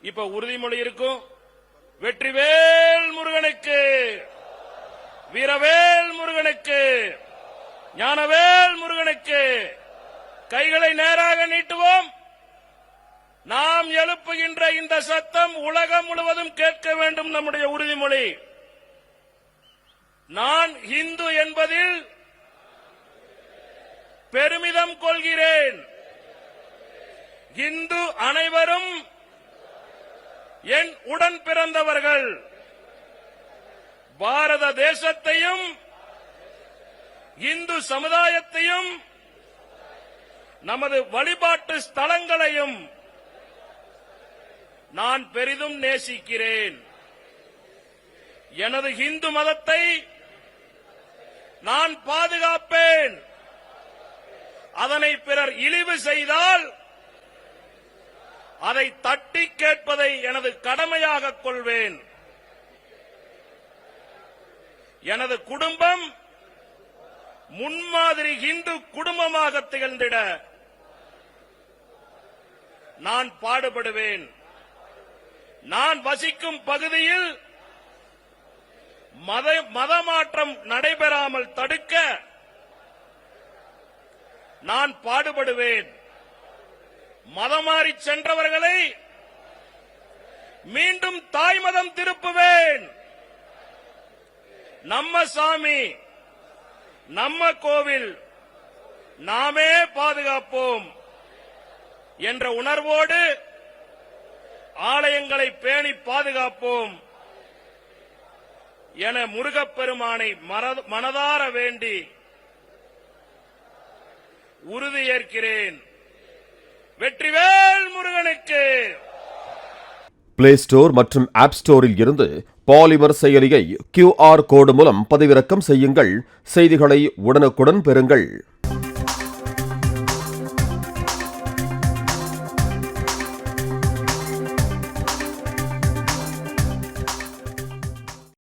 இப்ப உறுதிமொழி இருக்கும். வெற்றிவேல் முருகனுக்கு, வீரவேல் முருகனுக்கு, ஞானவேல் முருகனுக்கு. கைகளை நேராக நீட்டுவோம். நாம் எழுப்புகின்ற இந்த சத்தம் உலகம் முழுவதும் கேட்க வேண்டும். நம்முடைய உறுதிமொழி. நான் இந்து என்பதில் பெருமிதம் கொள்கிறேன். இந்து அனைவரும் என் உடன் பிறந்தவர்கள். பாரத தேசத்தையும் இந்து சமுதாயத்தையும் நமது வழிபாட்டு ஸ்தலங்களையும் நான் பெரிதும் நேசிக்கிறேன். எனது இந்து மதத்தை நான் பாதுகாப்பேன். அதனை பிறர் இழிவு செய்தால் அதை தட்டி கேட்பதை எனது கடமையாக கொள்வேன். எனது குடும்பம் முன்மாதிரி இந்து குடும்பமாக திகழ்ந்திட நான் பாடுபடுவேன். நான் வசிக்கும் பகுதியில் மதமாற்றம் நடைபெறாமல் தடுக்க நான் பாடுபடுவேன். மதமாறி சென்றவர்களை மீண்டும் தாய் மதம் திருப்புவேன். நம்ம சாமி, நம்ம கோவில், நாமே பாதுகாப்போம் என்ற உணர்வோடு ஆலயங்களை பேணி பாதுகாப்போம் என முருகப்பெருமானை மனதார வேண்டி உறுதியேற்கிறேன். வெற்றிவேல் முருகனுக்கு. பிளே ஸ்டோர் மற்றும் ஆப் ஸ்டோரில் இருந்து பாலிமர் செயலியை QR கோடு மூலம் பதிவிறக்கம் செய்யுங்கள். செய்திகளை உடனுக்குடன் பெறுங்கள்.